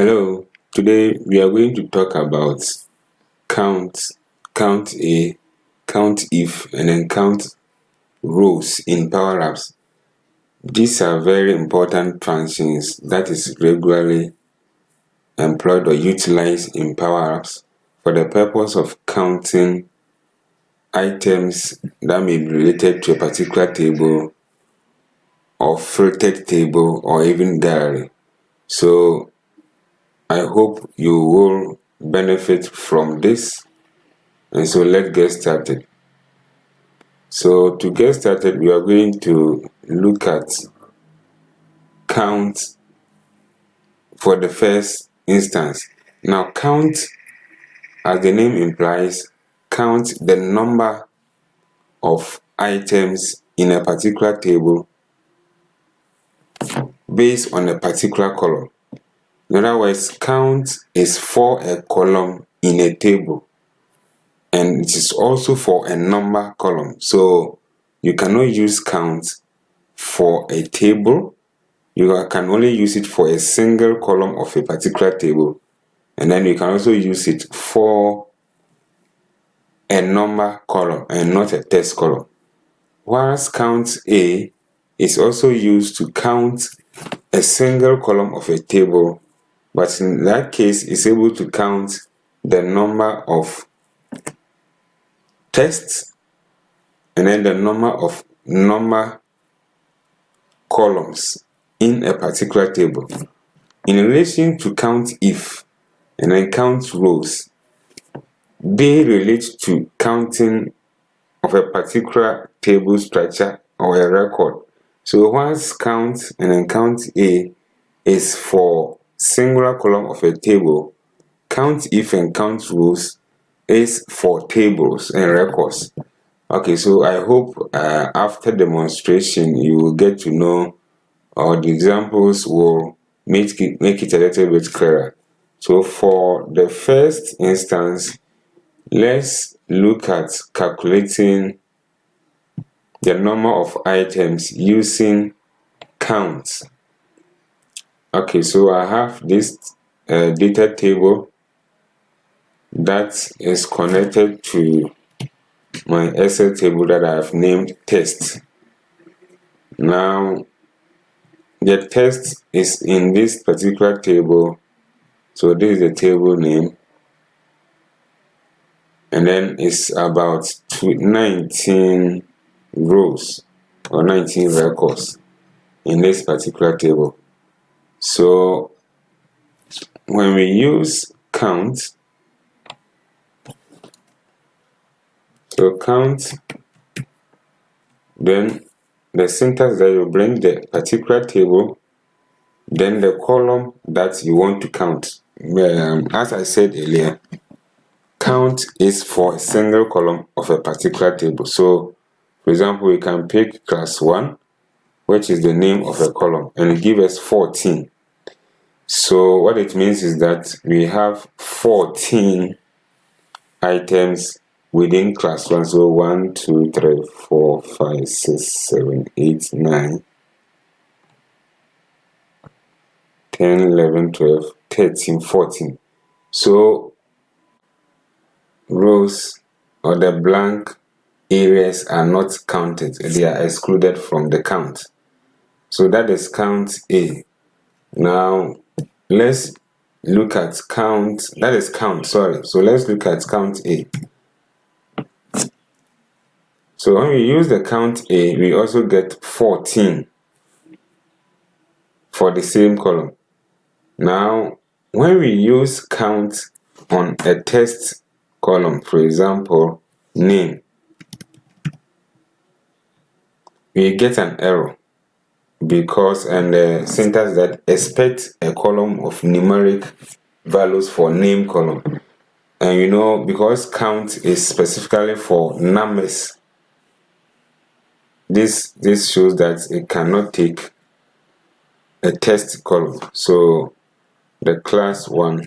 Hello, today we are going to talk about count, CountA, CountIf, and then CountRows in Power Apps. These are very important functions that is regularly employed or utilized in Power Apps for the purpose of counting items that may be related to a particular table or filtered table or even gallery. So I hope you will benefit from this, and so let's get started. So to get started, we are going to look at count for the first instance. Now count, as the name implies, count the number of items in a particular table based on a particular column. In other words, count is for a column in a table, and it is also for a number column. So you cannot use count for a table. You can only use it for a single column of a particular table, and then you can also use it for a number column and not a text column. Whereas CountA is also used to count a single column of a table, but in that case it's able to count the number of text and then the number of number columns in a particular table. In relation to CountIf and then CountRows, they relate to counting of a particular table structure or a record. So once count and then CountA is for singular column of a table, CountIf and CountRows is for tables and records. Okay, so I hope after demonstration you will get to know, or the examples will make it a little bit clearer. So for the first instance, let's look at calculating the number of items using count. Okay, so I have this data table that is connected to my Excel table that I have named test. Now the test is in this particular table, so this is the table name, and then it's about 19 rows or 19 records in this particular table. So when we use count, then the syntax that you bring the particular table, then the column that you want to count. As I said earlier, count is for a single column of a particular table. So for example, we can pick class 1, which is the name of a column, and give us 14. So what it means is that we have 14 items within class 1. So 1, 2, 3, 4, 5, 6, 7, 8, 9, 10, 11, 12, 13, 14. So rows or the blank areas are not counted, they are excluded from the count. So that is CountA. Now let's look at count. That is count, sorry. So let's look at CountA. So when we use the CountA, we also get 14 for the same column. Now when we use count on a text column, for example name, we get an error because the syntax that expects a column of numeric values for name column, and you know, because count is specifically for numbers, this shows that it cannot take a text column. So the class 1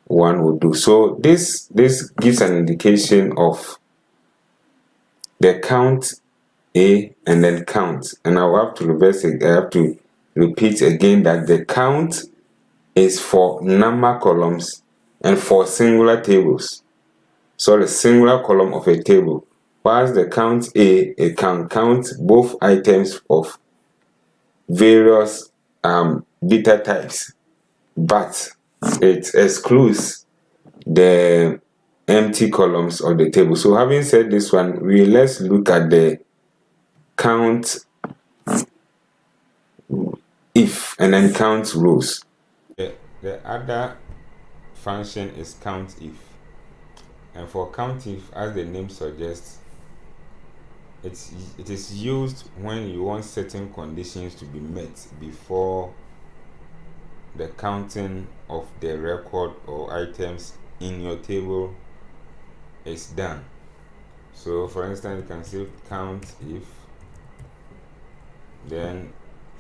will do. So this gives an indication of the count A and then count, and I will have to reverse it. I have to repeat again that the count is for number columns and for singular tables. So the singular column of a table. Whilst the count A, it can count both items of various data types, but it excludes the empty columns of the table. So having said this one, let's look at the CountIf and then CountRows. The other function is CountIf. And for CountIf, as the name suggests, it is used when you want certain conditions to be met before the counting of the record or items in your table is done. So for instance, you can say CountIf, then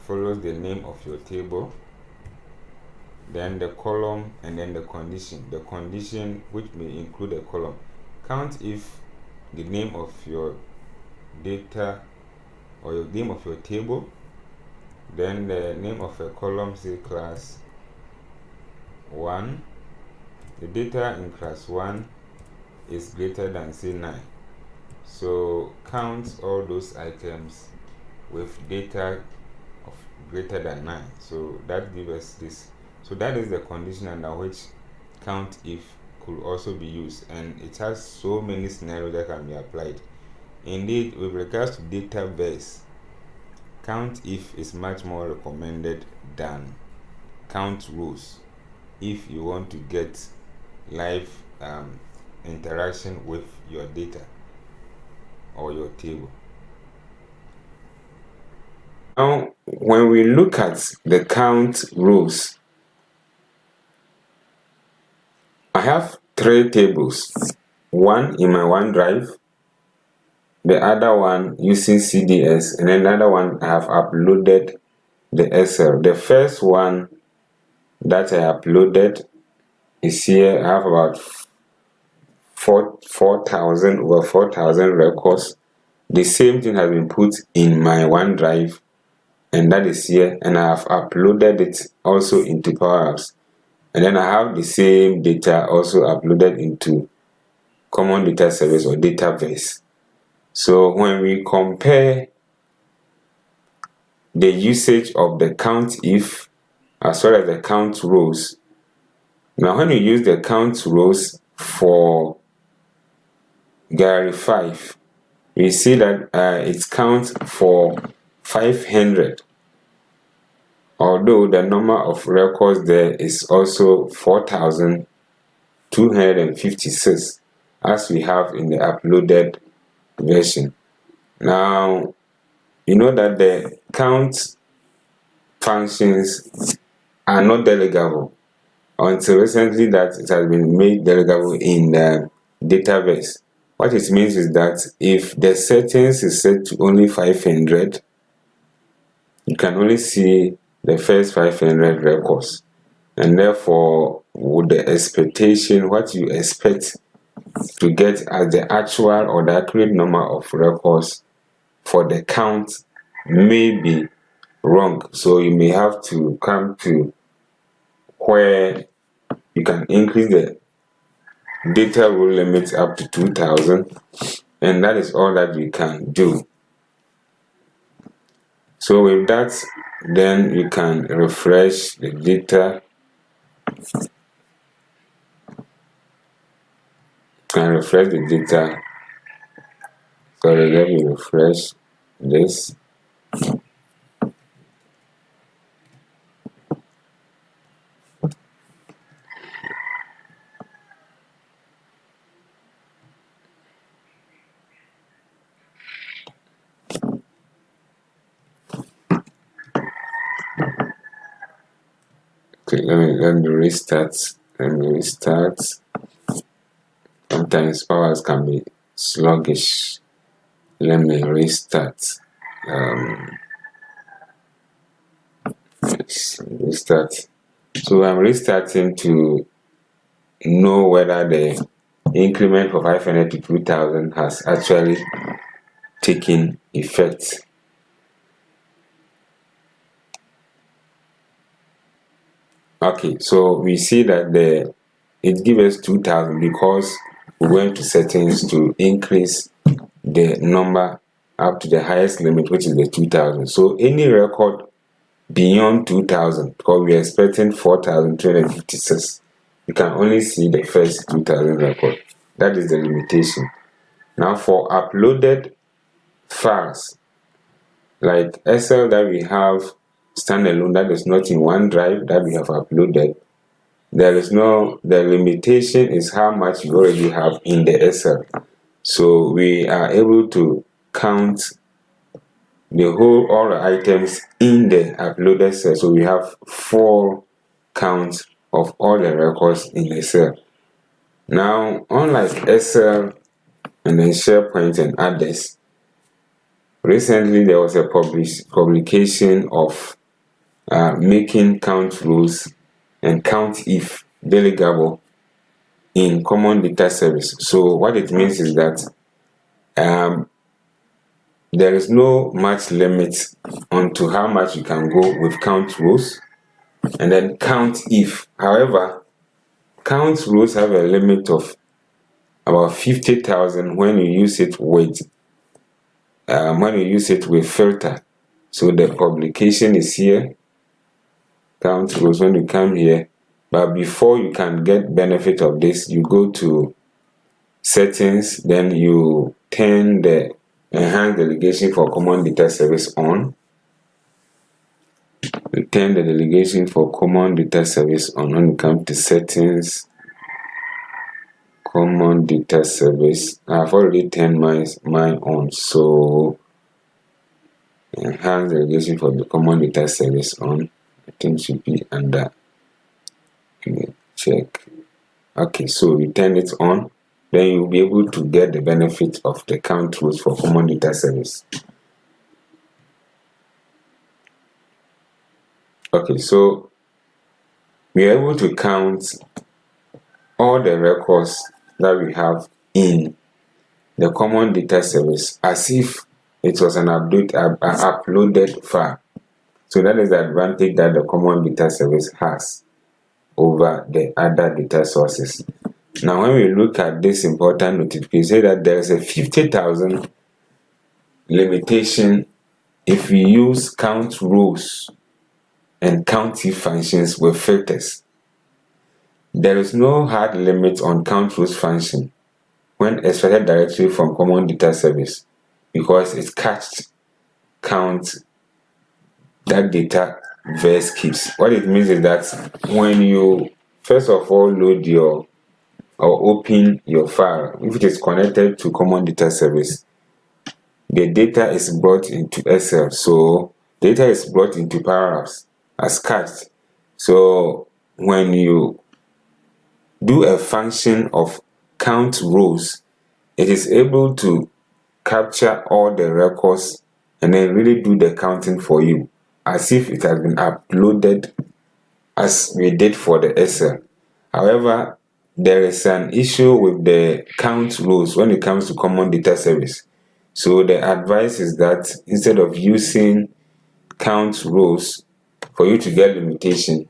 follows the name of your table, then the column, and then the condition which may include a column. CountIf, the name of your data or your name of your table, then the name of a column, say class 1. The data in class 1 is greater than, say, 9. So count all those items with data of greater than 9. So that gives us this. So that is the condition under which CountIf could also be used, and it has so many scenarios that can be applied. Indeed, with regards to database, CountIf is much more recommended than CountRows if you want to get live interaction with your data or your table. Now, when we look at the CountRows, I have 3 tables, one in my OneDrive, the other one using CDS, and then the other one I have uploaded the Excel. The first one that I uploaded is here. I have about 4,000 records. The same thing has been put in my OneDrive, and that is here, and I have uploaded it also into CountRows. And then I have the same data also uploaded into Common Data Service or database. So when we compare the usage of the CountIf as well as the CountRows, now when you use the CountRows for gallery 5, we see that it counts for 500, although the number of records there is also 4,256 as we have in the uploaded version. Now, you know that the count functions are not delegable until recently that it has been made delegable in the database. What it means is that if the settings is set to only 500, you can only see the first 500 records, and therefore with the expectation, what you expect to get as the actual or the accurate number of records for the count may be wrong. So you may have to come to where you can increase the data row limit up to 2,000, and that is all that you can do. So with that, then you can refresh the data. Refresh the data. Sorry, let me refresh this. Okay, let me restart. Sometimes powers can be sluggish. Let me restart. Restart. So I'm restarting to know whether the increment from 500 to 2,000 has actually taken effect. Okay, so we see that it gives us 2000 because we went to settings to increase the number up to the highest limit, which is the 2000. So any record beyond 2000, because we are expecting 4256, you can only see the first 2000 record. That is the limitation. Now for uploaded files like Excel that we have standalone, that is not in OneDrive, that we have uploaded, the limitation is how much you already have in the Excel. So we are able to count all the items in the uploaded cell. So we have 4 counts of all the records in the cell. Now, unlike Excel and then SharePoint and others, recently there was a publication of making CountRows and CountIf delegable in Common Data Service. So what it means is that there is no much limit onto how much you can go with CountRows and then CountIf. However, CountRows have a limit of about 50,000 when you use it with filter. So the publication is here, CountRows. When you come here, but before you can get benefit of this, you go to settings, then you turn the enhanced delegation for Common Data Service on. You turn the delegation for Common Data Service on. When you come to settings, Common Data Service, I've already turned mine on, so enhanced delegation for the Common Data Service on. I think should be under. Let me check. Okay, so we turn it on, then you'll be able to get the benefit of the CountRows for Common Data Service. Okay, so we are able to count all the records that we have in the Common Data Service as if it was an uploaded file. So that is the advantage that the Common Data Service has over the other data sources. Now, when we look at this important notification, say that there is a 50,000 limitation if we use CountRows and CountIf functions with filters. There is no hard limit on CountRows function when extracted directly from Common Data Service because it catched count that data verse keeps. What it means is that when you first of all load or open your file, if it is connected to Common Data Service, the data is brought into Excel. So data is brought into Power-Apps as cached. So when you do a function of CountRows, it is able to capture all the records and then really do the counting for you as if it has been uploaded as we did for the Excel. However, there is an issue with the CountRows when it comes to Common Data Service. So the advice is that instead of using CountRows for you to get limitation,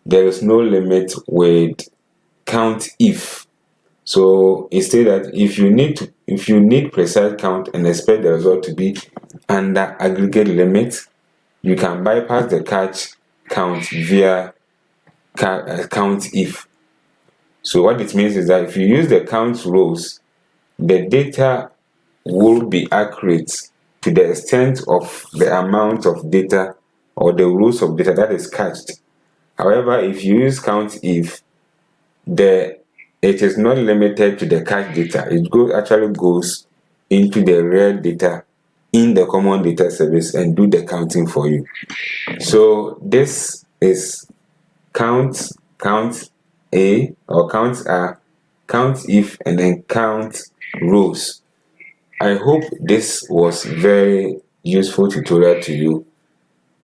there is no limit with CountIf. So instead that if you need precise count and expect the result to be under aggregate limit, you can bypass the catch count via CountIf. So what it means is that if you use the CountRows, the data will be accurate to the extent of the amount of data or the rows of data that is cached. However, if you use CountIf, it is not limited to the cached data. It actually goes into the real data in the Common Data Service and do the counting for you. So this is CountA or CountIf and then CountRows. I hope this was very useful tutorial to you.